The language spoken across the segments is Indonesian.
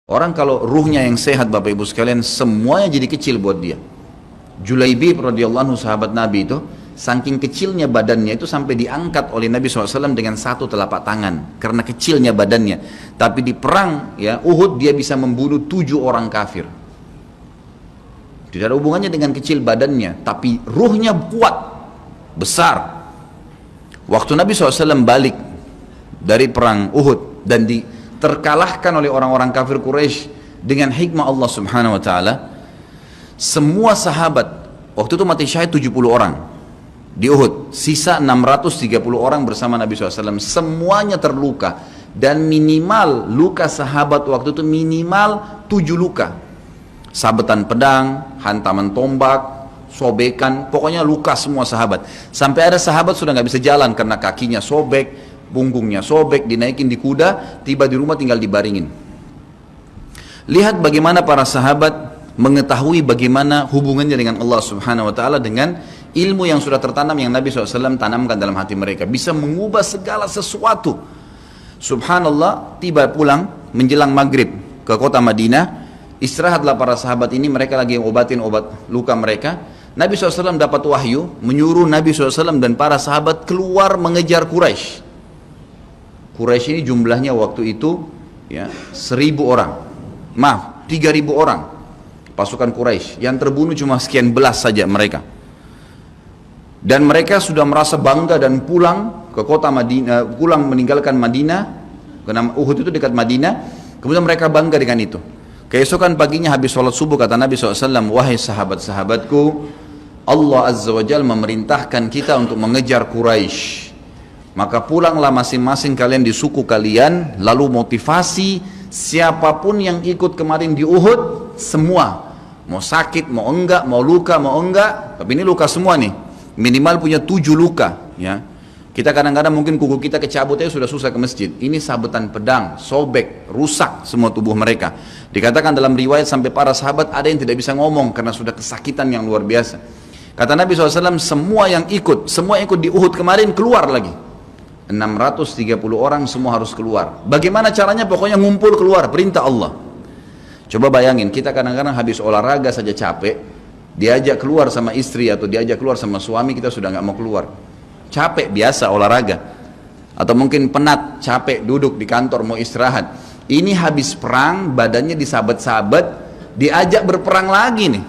Orang kalau ruhnya yang sehat Bapak Ibu sekalian, semuanya jadi kecil buat dia. Julaibib radhiyallahu anhu sahabat Nabi itu, saking kecilnya badannya itu sampai diangkat oleh Nabi SAW dengan satu telapak tangan karena kecilnya badannya. Tapi di perang ya Uhud dia bisa membunuh 7 orang kafir. Tidak ada hubungannya dengan kecil badannya, tapi ruhnya kuat, besar. Waktu Nabi SAW balik dari perang Uhud dan terkalahkan oleh orang-orang kafir Quraisy dengan hikmah Allah Subhanahu wa taala, semua sahabat waktu itu mati syahid 70 orang di Uhud, sisa 630 orang bersama Nabi SAW, semuanya terluka, dan minimal luka sahabat waktu itu minimal 7 luka, sabetan pedang, hantaman tombak, sobekan, pokoknya luka semua sahabat. Sampai ada sahabat sudah nggak bisa jalan karena kakinya sobek, punggungnya sobek, dinaikin di kuda, tiba di rumah tinggal dibaringin. Lihat bagaimana para sahabat mengetahui bagaimana hubungannya dengan Allah Subhanahu wa taala dengan ilmu yang sudah tertanam yang Nabi SAW tanamkan dalam hati mereka, bisa mengubah segala sesuatu. Subhanallah, tiba pulang menjelang maghrib ke kota Madinah, istirahatlah para sahabat ini, mereka lagi obatin obat luka mereka. Nabi SAW dapat wahyu menyuruh Nabi SAW dan para sahabat keluar mengejar Quraisy. Quraisy ini jumlahnya waktu itu ya 1.000 orang, maaf 3.000 orang pasukan Quraisy, yang terbunuh cuma sekian belas saja mereka. Dan mereka sudah merasa bangga dan pulang ke kota Madinah, pulang meninggalkan Madinah, karena Uhud itu dekat Madinah. Kemudian mereka bangga dengan itu. Keesokan paginya habis sholat subuh kata Nabi SAW, wahai sahabat-sahabatku, Allah Azza wa Jalla memerintahkan kita untuk mengejar Quraisy. Maka pulanglah masing-masing kalian di suku kalian, lalu motivasi siapapun yang ikut kemarin di Uhud, semua, mau sakit, mau enggak, mau luka, mau enggak, tapi ini luka semua nih, minimal punya 7 luka ya. Kita kadang-kadang mungkin kuku kita kecabut aja sudah susah ke masjid, ini sabetan pedang, sobek, rusak semua tubuh mereka. Dikatakan dalam riwayat sampai para sahabat ada yang tidak bisa ngomong karena sudah kesakitan yang luar biasa. Kata Nabi SAW, semua yang ikut di Uhud kemarin keluar lagi. 630 orang semua harus keluar. Bagaimana caranya? Pokoknya ngumpul keluar, perintah Allah. Coba bayangin, kita kadang-kadang habis olahraga saja capek, diajak keluar sama istri atau diajak keluar sama suami, kita sudah nggak mau keluar. Capek biasa olahraga. Atau mungkin penat, capek duduk di kantor mau istirahat. Ini habis perang, badannya disabet-sabet, diajak berperang lagi nih.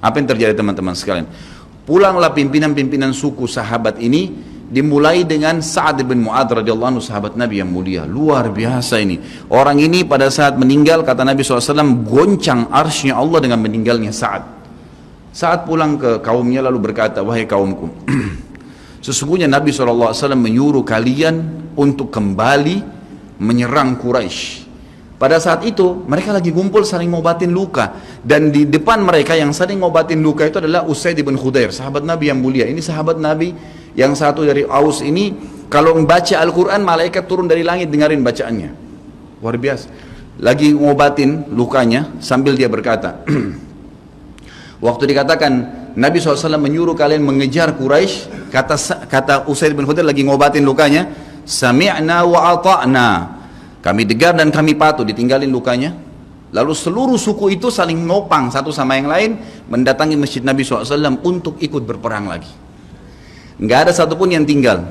Apa yang terjadi teman-teman sekalian? Pulanglah pimpinan-pimpinan suku sahabat ini, dimulai dengan Sa'ad bin Mu'adz radhiyallahu anhu, sahabat Nabi yang mulia, luar biasa ini. Orang ini pada saat meninggal, kata Nabi SAW, goncang arsy Allah dengan meninggalnya Sa'ad. Saat pulang ke kaumnya lalu berkata, wahai kaumku, sesungguhnya Nabi SAW menyuruh kalian untuk kembali menyerang Quraisy. Pada saat itu mereka lagi kumpul saling ngobatin luka, dan di depan mereka yang saling ngobatin luka itu adalah Usaid bin Khudair, sahabat Nabi yang mulia. Ini sahabat Nabi yang satu dari Aus ini, kalau membaca Al-Quran malaikat turun dari langit dengarin bacaannya, luar biasa. Lagi ngobatin lukanya sambil dia berkata, waktu dikatakan Nabi SAW menyuruh kalian mengejar Quraisy, kata Usaid bin Khudair lagi ngobatin lukanya, sami'na wa ata'na, kami dengar dan kami patuh, ditinggalin lukanya. Lalu seluruh suku itu saling nopang satu sama yang lain, mendatangi masjid Nabi SAW untuk ikut berperang lagi. Nggak ada satupun yang tinggal.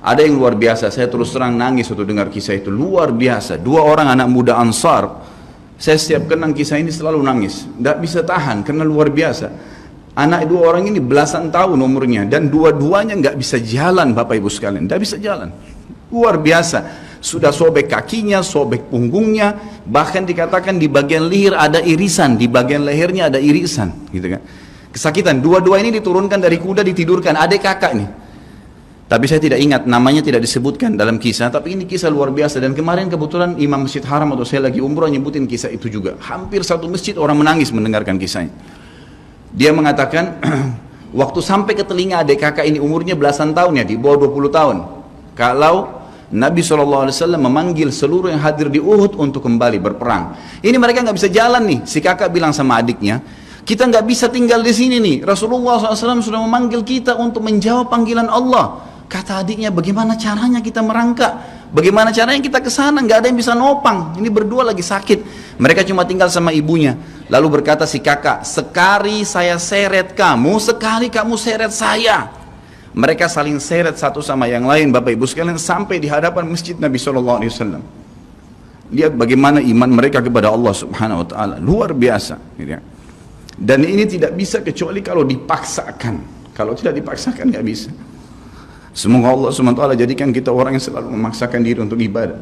Ada yang luar biasa, saya terus terang nangis waktu dengar kisah itu, luar biasa. 2 orang anak muda Ansar, saya setiap kenang kisah ini selalu nangis, nggak bisa tahan karena luar biasa. Anak 2 orang ini belasan tahun umurnya, dan dua-duanya nggak bisa jalan Bapak Ibu sekalian, nggak bisa jalan, luar biasa. Sudah sobek kakinya, sobek punggungnya, bahkan dikatakan di bagian leher ada irisan, di bagian lehernya ada irisan, gitu kan. Kesakitan. Dua-dua ini diturunkan dari kuda, ditidurkan, adik kakak nih. Tapi saya tidak ingat, namanya tidak disebutkan dalam kisah, tapi ini kisah luar biasa. Dan kemarin kebetulan Imam Masjid Haram atau saya lagi umroh nyebutin kisah itu juga. Hampir satu masjid orang menangis mendengarkan kisahnya. Dia mengatakan, waktu sampai ke telinga adik kakak ini umurnya belasan tahun ya, di bawah 20 tahun. Kalau Nabi SAW memanggil seluruh yang hadir di Uhud untuk kembali berperang. Ini mereka nggak bisa jalan nih. Si kakak bilang sama adiknya, kita nggak bisa tinggal di sini nih. Rasulullah SAW sudah memanggil kita untuk menjawab panggilan Allah. Kata adiknya, bagaimana caranya kita merangkak? Bagaimana caranya kita ke sana? Nggak ada yang bisa nopang. Ini berdua lagi sakit. Mereka cuma tinggal sama ibunya. Lalu berkata si kakak, sekali saya seret kamu, sekali kamu seret saya. Mereka saling seret satu sama yang lain, Bapak Ibu sekalian, sampai di hadapan masjid Nabi SAW. Lihat bagaimana iman mereka kepada Allah Subhanahu Wa Taala, luar biasa. Dan ini tidak bisa kecuali kalau dipaksakan. Kalau tidak dipaksakan nggak bisa. Semoga Allah SWT jadikan kita orang yang selalu memaksakan diri untuk ibadah.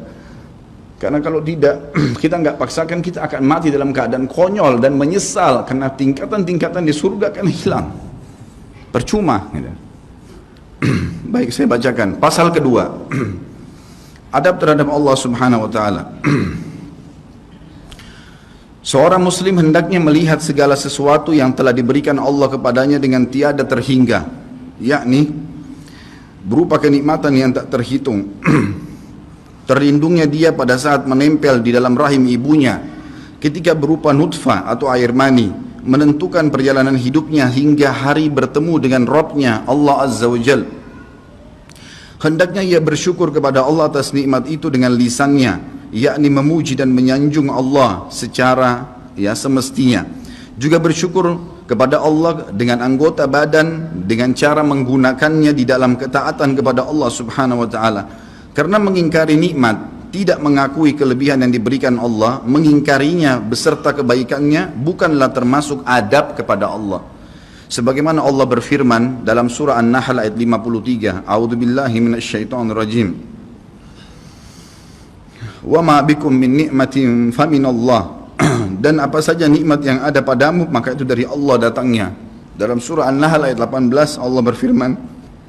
Karena kalau tidak, kita nggak paksakan, kita akan mati dalam keadaan konyol dan menyesal, karena tingkatan-tingkatan di surga akan hilang. Percuma. Baik, saya bacakan pasal kedua. Adab terhadap Allah Subhanahu Wa Taala. Seorang muslim hendaknya melihat segala sesuatu yang telah diberikan Allah kepadanya dengan tiada terhingga, yakni berupa kenikmatan yang tak terhitung. Terlindungnya dia pada saat menempel di dalam rahim ibunya, ketika berupa nutfah atau air mani, menentukan perjalanan hidupnya hingga hari bertemu dengan Rabbnya Allah Azza wa Jal. Hendaknya ia bersyukur kepada Allah atas nikmat itu dengan lisannya, yakni memuji dan menyanjung Allah secara semestinya. Juga bersyukur kepada Allah dengan anggota badan, dengan cara menggunakannya di dalam ketaatan kepada Allah Subhanahu Wa Taala. Karena mengingkari nikmat, tidak mengakui kelebihan yang diberikan Allah, mengingkarinya beserta kebaikannya, bukanlah termasuk adab kepada Allah. Sebagaimana Allah berfirman dalam surah An-Nahl ayat 53, A'udzubillahi minasyaitonirrajim. Wa ma bikum min ni'matin faminallah. Dan apa saja nikmat yang ada padamu, maka itu dari Allah datangnya. Dalam surah An-Nahl ayat 18 Allah berfirman,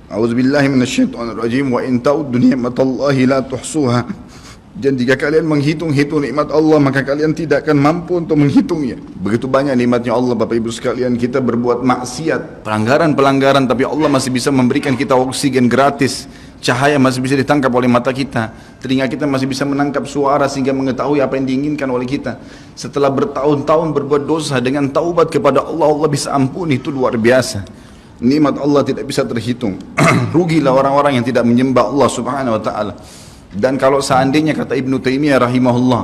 A'udzubillahi minasyaitonirrajim, wa in ta'uddu ni'matallahi la tuhsuha. Dan jika kalian menghitung-hitung nikmat Allah, maka kalian tidak akan mampu untuk menghitungnya. Begitu banyak nikmatnya Allah, Bapak Ibu sekalian. Kita berbuat maksiat, pelanggaran-pelanggaran, tapi Allah masih bisa memberikan kita oksigen gratis. Cahaya masih bisa ditangkap oleh mata kita. Telinga kita masih bisa menangkap suara sehingga mengetahui apa yang diinginkan oleh kita. Setelah bertahun-tahun berbuat dosa, dengan taubat kepada Allah, Allah bisa ampuni. Itu luar biasa. Nikmat Allah tidak bisa terhitung. Rugilah orang-orang yang tidak menyembah Allah Subhanahu Wa Taala. Dan kalau seandainya, kata Ibnu Taimiyah rahimahullah,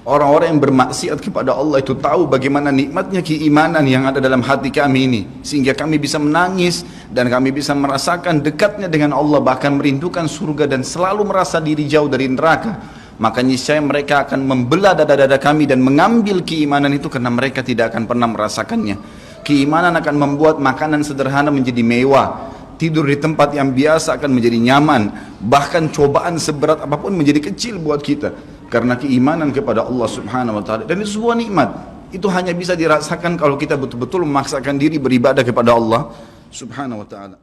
orang-orang yang bermaksiat kepada Allah itu tahu bagaimana nikmatnya keimanan yang ada dalam hati kami ini, sehingga kami bisa menangis dan kami bisa merasakan dekatnya dengan Allah, bahkan merindukan surga dan selalu merasa diri jauh dari neraka, maka niscaya mereka akan membelah dada-dada kami dan mengambil keimanan itu, karena mereka tidak akan pernah merasakannya. Keimanan akan membuat makanan sederhana menjadi mewah, tidur di tempat yang biasa akan menjadi nyaman, bahkan cobaan seberat apapun menjadi kecil buat kita, karena keimanan kepada Allah Subhanahu Wa Taala. Dan itu sebuah nikmat. Itu hanya bisa dirasakan kalau kita betul-betul memaksakan diri beribadah kepada Allah Subhanahu Wa Taala.